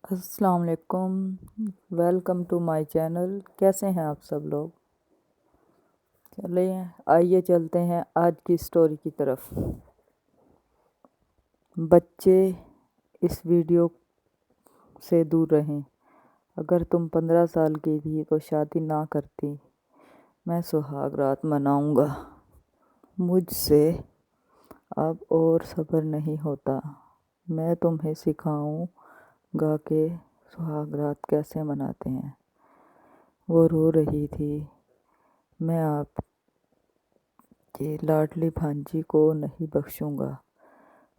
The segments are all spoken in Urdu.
السلام علیکم، ویلکم ٹو مائی چینل۔ کیسے ہیں آپ سب لوگ؟ چلیں آئیے چلتے ہیں آج کی سٹوری کی طرف۔ بچے اس ویڈیو سے دور رہیں۔ اگر تم 15 سال کی تھی تو شادی نہ کرتی، میں سہاگ رات مناؤں گا۔ مجھ سے اب اور صبر نہیں ہوتا۔ میں تمہیں سکھاؤں گا کہ سہاگ رات کیسے مناتے ہیں۔ وہ رو رہی تھی۔ میں آپ کی لاڈلی بھانجی کو نہیں بخشوں گا۔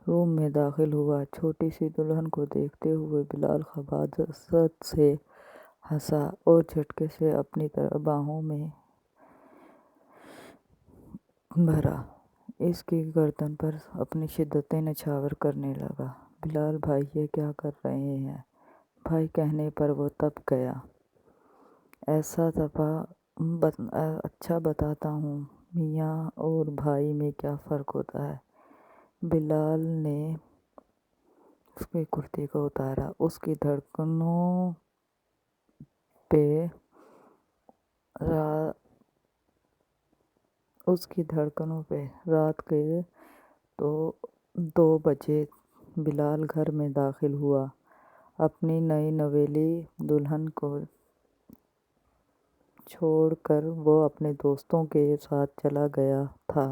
روم میں داخل ہوا۔ چھوٹی سی دلہن کو دیکھتے ہوئے بلال خباثت سے ہنسا اور جھٹکے سے اپنی طرف باہوں میں بھرا۔ اس کی گردن پر اپنی شدتیں نچھاور کرنے لگا۔ بلال بھائی یہ کیا کر رہے ہیں؟ بھائی کہنے پر وہ تپ گیا۔ اچھا بتاتا ہوں، میاں اور بھائی میں کیا فرق ہوتا ہے۔ بلال نے اس کی کرتی کو اتارا۔ اس کی دھڑکنوں پہ رات کے 2 بجے بلال گھر میں داخل ہوا۔ اپنی نئی نویلی دلہن کو چھوڑ کر وہ اپنے دوستوں کے ساتھ چلا گیا تھا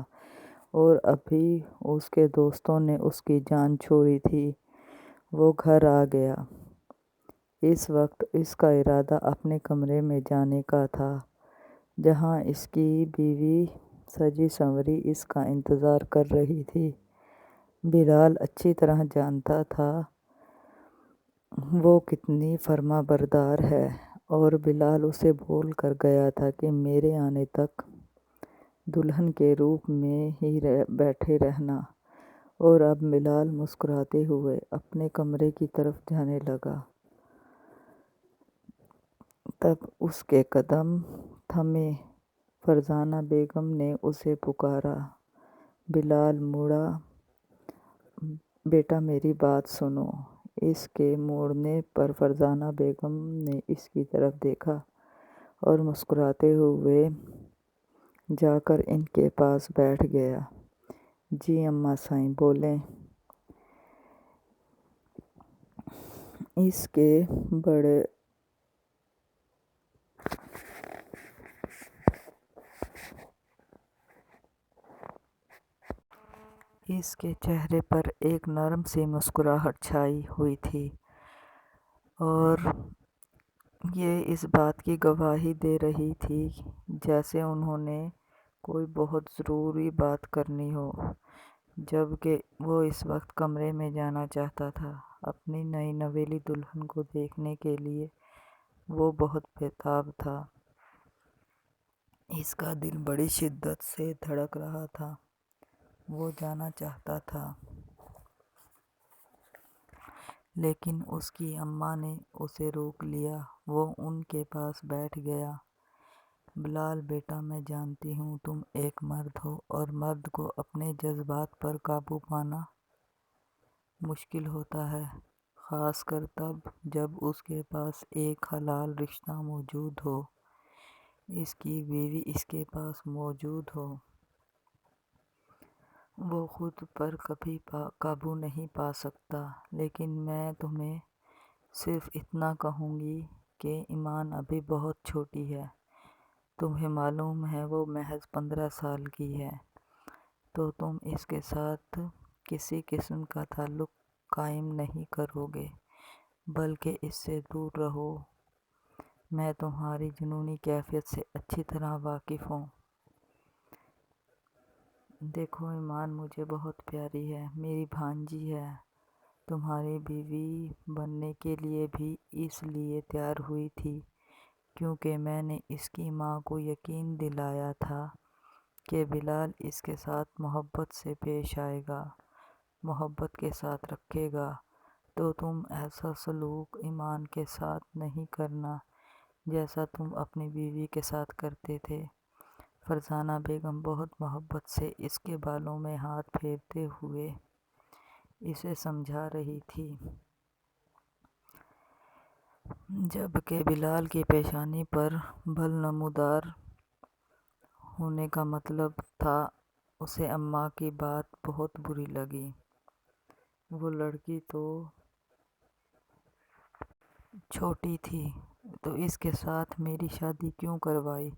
اور ابھی اس کے دوستوں نے اس کی جان چھوڑی تھی۔ وہ گھر آ گیا۔ اس وقت اس کا ارادہ اپنے کمرے میں جانے کا تھا، جہاں اس کی بیوی سجی سنوری اس کا انتظار کر رہی تھی۔ بلال اچھی طرح جانتا تھا وہ کتنی فرمانبردار ہے، اور بلال اسے بول کر گیا تھا کہ میرے آنے تک دلہن کے روپ میں ہی بیٹھے رہنا، اور اب بلال مسکراتے ہوئے اپنے کمرے کی طرف جانے لگا۔ تب اس کے قدم تھمے۔ فرزانہ بیگم نے اسے پکارا۔ بلال مڑا۔ بیٹا میری بات سنو۔ اس کے مڑنے پر فرزانہ بیگم نے اس کی طرف دیکھا اور مسکراتے ہوئے جا کر ان کے پاس بیٹھ گیا۔ جی اماں سائیں بولیں۔ اس کے چہرے پر ایک نرم سی مسکراہٹ چھائی ہوئی تھی، اور یہ اس بات کی گواہی دے رہی تھی جیسے انہوں نے کوئی بہت ضروری بات کرنی ہو، جبکہ وہ اس وقت کمرے میں جانا چاہتا تھا۔ اپنی نئی نویلی دلہن کو دیکھنے کے لیے وہ بہت بےتاب تھا۔ اس کا دل بڑی شدت سے دھڑک رہا تھا۔ وہ جانا چاہتا تھا، لیکن اس کی اماں نے اسے روک لیا۔ وہ ان کے پاس بیٹھ گیا۔ بلال بیٹا میں جانتی ہوں تم ایک مرد ہو، اور مرد کو اپنے جذبات پر قابو پانا مشکل ہوتا ہے، خاص کر تب جب اس کے پاس ایک حلال رشتہ موجود ہو، اس کی بیوی اس کے پاس موجود ہو۔ وہ خود پر کبھی قابو نہیں پا سکتا۔ لیکن میں تمہیں صرف اتنا کہوں گی کہ ایمان ابھی بہت چھوٹی ہے۔ تمہیں معلوم ہے وہ محض 15 سال کی ہے، تو تم اس کے ساتھ کسی قسم کا تعلق قائم نہیں کرو گے، بلکہ اس سے دور رہو۔ میں تمہاری جنونی کیفیت سے اچھی طرح واقف ہوں۔ دیکھو ایمان مجھے بہت پیاری ہے، میری بھانجی ہے۔ تمہاری بیوی بننے کے لیے بھی اس لیے تیار ہوئی تھی کیونکہ میں نے اس کی ماں کو یقین دلایا تھا کہ بلال اس کے ساتھ محبت سے پیش آئے گا، محبت کے ساتھ رکھے گا۔ تو تم ایسا سلوک ایمان کے ساتھ نہیں کرنا جیسا تم اپنی بیوی کے ساتھ کرتے تھے۔ فرزانہ بیگم بہت محبت سے اس کے بالوں میں ہاتھ پھیرتے ہوئے اسے سمجھا رہی تھی۔ جبکہ بلال کی پیشانی پر بل نمودار ہونے کا مطلب تھا اسے اماں کی بات بہت بری لگی۔ وہ لڑکی تو چھوٹی تھی تو اس کے ساتھ میری شادی کیوں کروائی؟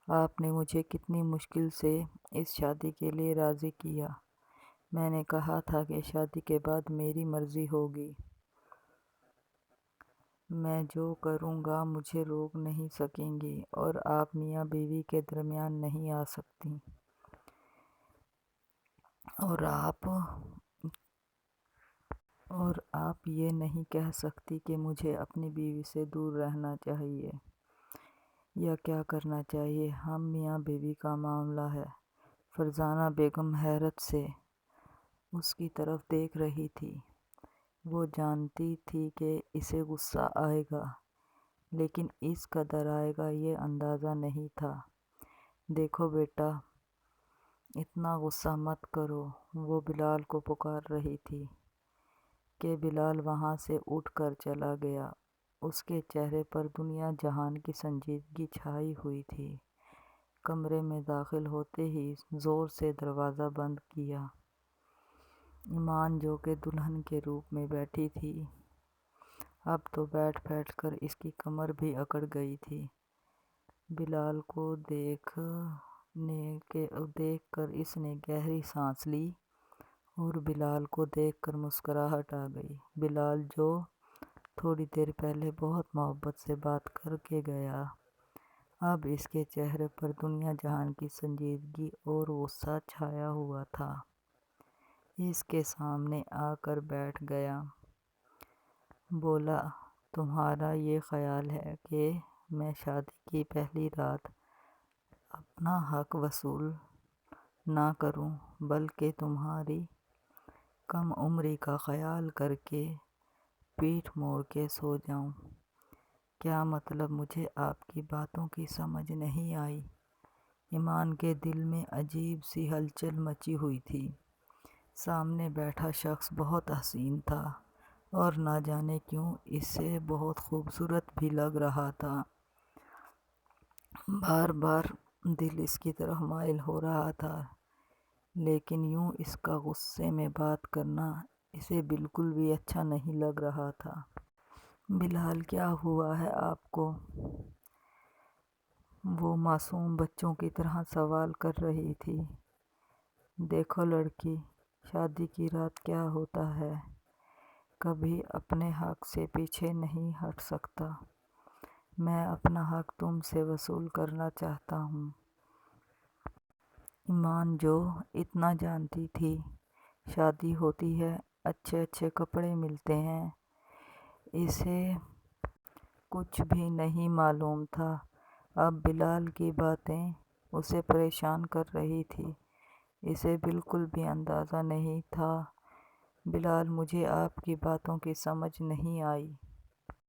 آپ نے مجھے کتنی مشکل سے اس شادی کے لیے راضی کیا۔ میں نے کہا تھا کہ شادی کے بعد میری مرضی ہوگی۔ میں جو کروں گا مجھے روک نہیں سکیں گی اور آپ میاں بیوی کے درمیان نہیں آ سکتیں اور آپ یہ نہیں کہہ سکتی کہ مجھے اپنی بیوی سے دور رہنا چاہیے یا کیا کرنا چاہیے۔ ہم میاں بیوی کا معاملہ ہے۔ فرزانہ بیگم حیرت سے اس کی طرف دیکھ رہی تھی۔ وہ جانتی تھی کہ اسے غصہ آئے گا لیکن اس قدر آئے گا یہ اندازہ نہیں تھا۔ دیکھو بیٹا، اتنا غصہ مت کرو، وہ بلال کو پکار رہی تھی کہ بلال وہاں سے اٹھ کر چلا گیا۔ اس کے چہرے پر دنیا جہان کی سنجیدگی چھائی ہوئی تھی۔ کمرے میں داخل ہوتے ہی زور سے دروازہ بند کیا۔ ایمان جو کہ دلہن کے روپ میں بیٹھی تھی اب تو بیٹھ بیٹھ کر اس کی کمر بھی اکڑ گئی تھی۔ بلال کو دیکھ کر اس نے گہری سانس لی اور بلال کو دیکھ کر مسکراہٹ آ گئی۔ بلال جو تھوڑی دیر پہلے بہت محبت سے بات کر کے گیا اب اس کے چہرے پر دنیا جہان کی سنجیدگی اور غصہ چھایا ہوا تھا۔ اس کے سامنے آ کر بیٹھ گیا۔ بولا، تمہارا یہ خیال ہے کہ میں شادی کی پہلی رات اپنا حق وصول نہ کروں بلکہ تمہاری کم عمری کا خیال کر کے پیٹھ موڑ کے سو جاؤں؟ کیا مطلب؟ مجھے آپ کی باتوں کی سمجھ نہیں آئی۔ ایمان کے دل میں عجیب سی ہلچل مچی ہوئی تھی۔ سامنے بیٹھا شخص بہت حسین تھا اور نہ جانے کیوں اسے بہت خوبصورت بھی لگ رہا تھا۔ بار بار دل اس کی طرف مائل ہو رہا تھا لیکن یوں اس کا غصے میں بات کرنا اسے بالکل بھی اچھا نہیں لگ رہا تھا۔ بلال، کیا ہوا ہے آپ کو؟ وہ معصوم بچوں کی طرح سوال کر رہی تھی۔ دیکھو لڑکی، شادی کی رات کیا ہوتا ہے، کبھی اپنے حق سے پیچھے نہیں ہٹ سکتا۔ میں اپنا حق تم سے وصول کرنا چاہتا ہوں۔ ایمان جو اتنا جانتی تھی شادی ہوتی ہے، اچھے اچھے کپڑے ملتے ہیں، اسے کچھ بھی نہیں معلوم تھا۔ اب بلال کی باتیں اسے پریشان کر رہی تھی۔ اسے بالکل بھی اندازہ نہیں تھا۔ بلال، مجھے آپ کی باتوں کی سمجھ نہیں آئی۔